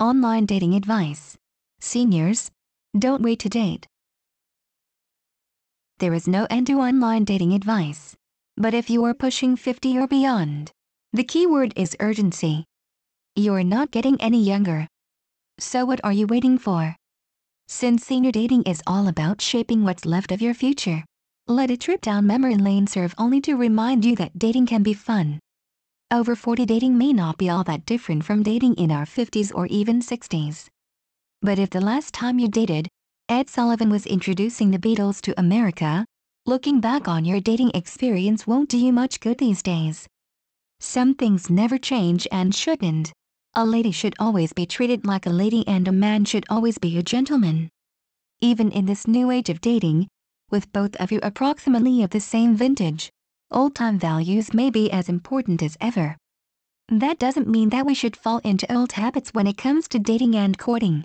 Online dating advice. Seniors, don't wait to date. There is no end to online dating advice. But if you are pushing 50 or beyond, the key word is urgency. You're not getting any younger. So what are you waiting for? Since senior dating is all about shaping what's left of your future, let a trip down memory lane serve only to remind you that dating can be fun. Over 40 dating may not be all that different from dating in our 50s or even 60s. But if the last time you dated, Ed Sullivan was introducing the Beatles to America, looking back on your dating experience won't do you much good these days. Some things never change and shouldn't. A lady should always be treated like a lady and a man should always be a gentleman. Even in this new age of dating, with both of you approximately of the same vintage, old-time values may be as important as ever. That doesn't mean that we should fall into old habits when it comes to dating and courting.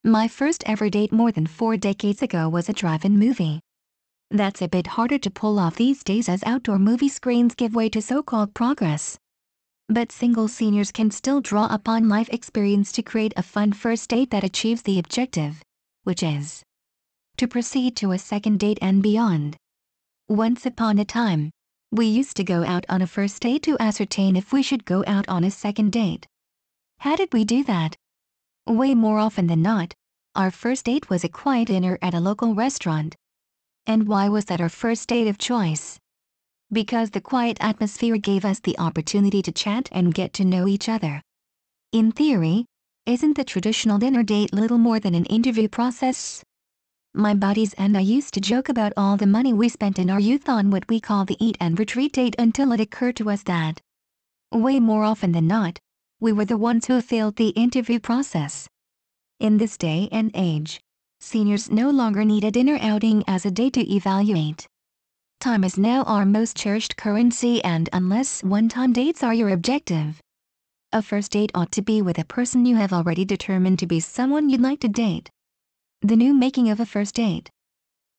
My first ever date more than 4 decades ago was a drive-in movie. That's a bit harder to pull off these days as outdoor movie screens give way to so-called progress. But single seniors can still draw upon life experience to create a fun first date that achieves the objective, which is to proceed to a second date and beyond. Once upon a time, we used to go out on a first date to ascertain if we should go out on a second date. How did we do that? Way more often than not, our first date was a quiet dinner at a local restaurant. And why was that our first date of choice? Because the quiet atmosphere gave us the opportunity to chat and get to know each other. In theory, isn't the traditional dinner date little more than an interview process? My buddies and I used to joke about all the money we spent in our youth on what we call the eat and retreat date until it occurred to us that, way more often than not, we were the ones who failed the interview process. In this day and age, seniors no longer need a dinner outing as a date to evaluate. Time is now our most cherished currency, and unless one-time dates are your objective, a first date ought to be with a person you have already determined to be someone you'd like to date. The new making of a first date.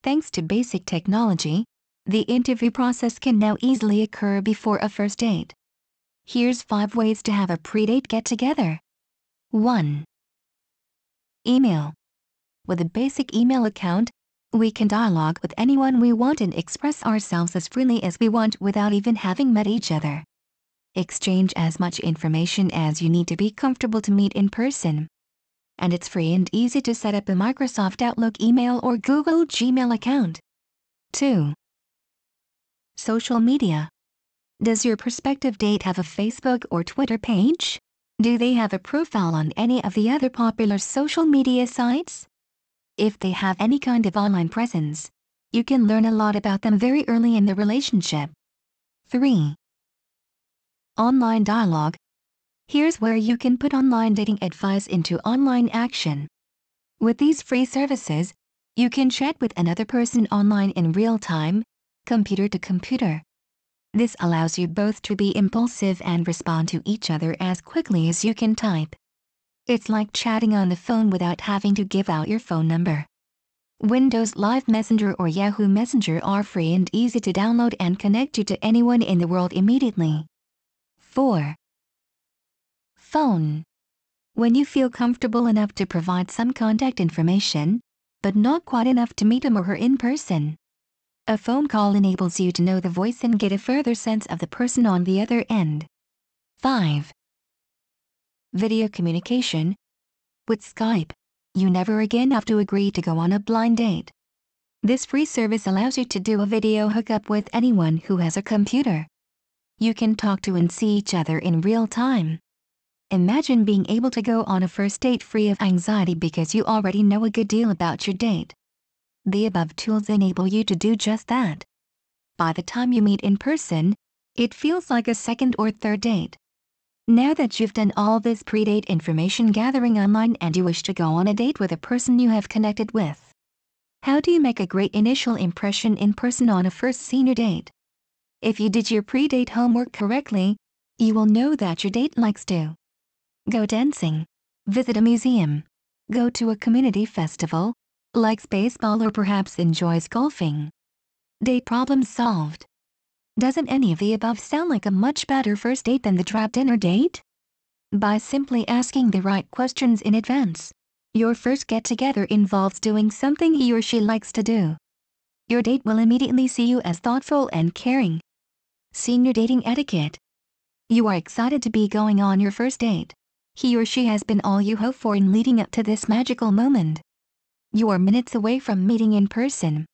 Thanks to basic technology, the interview process can now easily occur before a first date. Here's 5 ways to have a pre-date get-together. 1. Email. With a basic email account, we can dialogue with anyone we want and express ourselves as freely as we want without even having met each other. Exchange as much information as you need to be comfortable to meet in person. And it's free and easy to set up a Microsoft Outlook email or Google Gmail account. 2. Social media. Does your prospective date have a Facebook or Twitter page? Do they have a profile on any of the other popular social media sites? If they have any kind of online presence, you can learn a lot about them very early in the relationship. 3. Online dialogue. Here's where you can put online dating advice into online action. With these free services, you can chat with another person online in real time, computer to computer. This allows you both to be impulsive and respond to each other as quickly as you can type. It's like chatting on the phone without having to give out your phone number. Windows Live Messenger or Yahoo Messenger are free and easy to download and connect you to anyone in the world immediately. 4. Phone. When you feel comfortable enough to provide some contact information, but not quite enough to meet him or her in person, a phone call enables you to know the voice and get a further sense of the person on the other end. 5. Video communication. With Skype, you never again have to agree to go on a blind date. This free service allows you to do a video hookup with anyone who has a computer. You can talk to and see each other in real time. Imagine being able to go on a first date free of anxiety because you already know a good deal about your date. The above tools enable you to do just that. By the time you meet in person, it feels like a second or third date. Now that you've done all this pre-date information gathering online and you wish to go on a date with a person you have connected with, how do you make a great initial impression in person on a first senior date? If you did your pre-date homework correctly, you will know that your date likes to go dancing, visit a museum, go to a community festival, likes baseball, or perhaps enjoys golfing. Date problem solved. Doesn't any of the above sound like a much better first date than the drab dinner date? By simply asking the right questions in advance. Your first get-together involves doing something he or she likes to do. Your date will immediately see you as thoughtful and caring. Senior dating etiquette. You are excited to be going on your first date. He or she has been all you hope for in leading up to this magical moment. You are minutes away from meeting in person.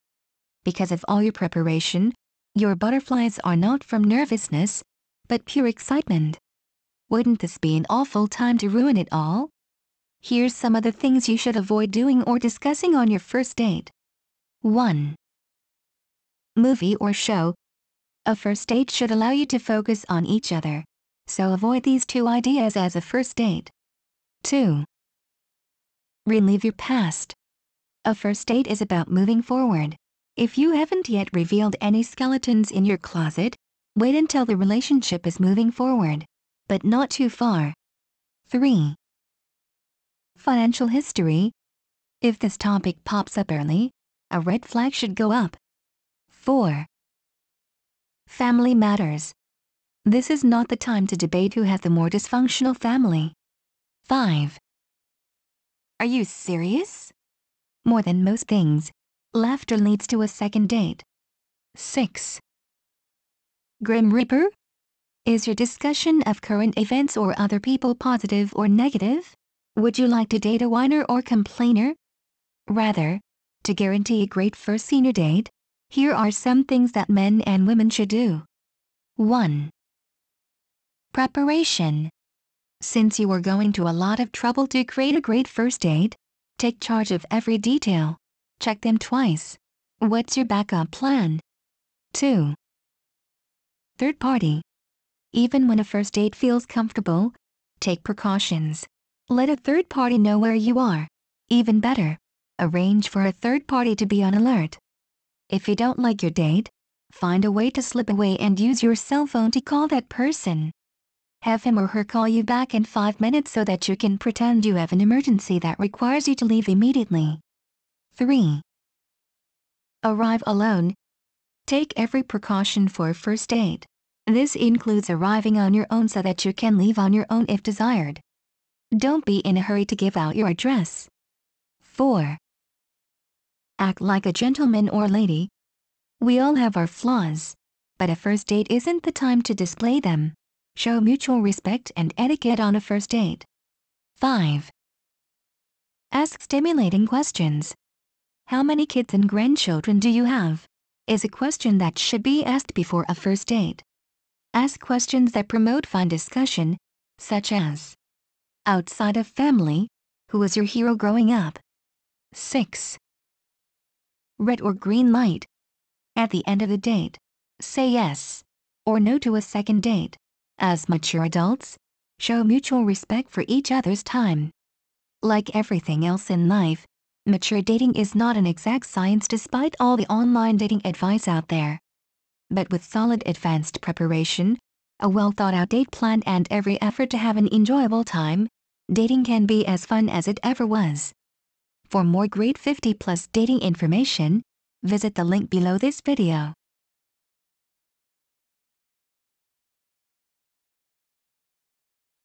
Because of all your preparation, your butterflies are not from nervousness, but pure excitement. Wouldn't this be an awful time to ruin it all? Here's some of the things you should avoid doing or discussing on your first date. 1. Movie or show. A first date should allow you to focus on each other, so avoid these two ideas as a first date. 2. Relive your past. A first date is about moving forward. If you haven't yet revealed any skeletons in your closet, wait until the relationship is moving forward, but not too far. 3. Financial history. If this topic pops up early, a red flag should go up. 4. Family matters. This is not the time to debate who has the more dysfunctional family. 5. Are you serious? More than most things, laughter leads to a second date. 6. Grim Reaper? Is your discussion of current events or other people positive or negative? Would you like to date a whiner or complainer? Rather, to guarantee a great first senior date, here are some things that men and women should do. 1. Preparation. Since you are going to a lot of trouble to create a great first date, take charge of every detail. Check them twice. What's your backup plan? 2. Third party. Even when a first date feels comfortable, take precautions. Let a third party know where you are. Even better, arrange for a third party to be on alert. If you don't like your date, find a way to slip away and use your cell phone to call that person. Have him or her call you back in 5 minutes so that you can pretend you have an emergency that requires you to leave immediately. 3. Arrive alone. Take every precaution for a first date. This includes arriving on your own so that you can leave on your own if desired. Don't be in a hurry to give out your address. 4. Act like a gentleman or lady. We all have our flaws, but a first date isn't the time to display them. Show mutual respect and etiquette on a first date. 5. Ask stimulating questions. How many kids and grandchildren do you have? Is a question that should be asked before a first date. Ask questions that promote fun discussion, such as, outside of family, who was your hero growing up? 6. Red or green light. At the end of the date, say yes or no to a second date. As mature adults, show mutual respect for each other's time. Like everything else in life, mature dating is not an exact science despite all the online dating advice out there. But with solid advanced preparation, a well-thought-out date plan and every effort to have an enjoyable time, dating can be as fun as it ever was. For more great 50+ dating information, visit the link below this video.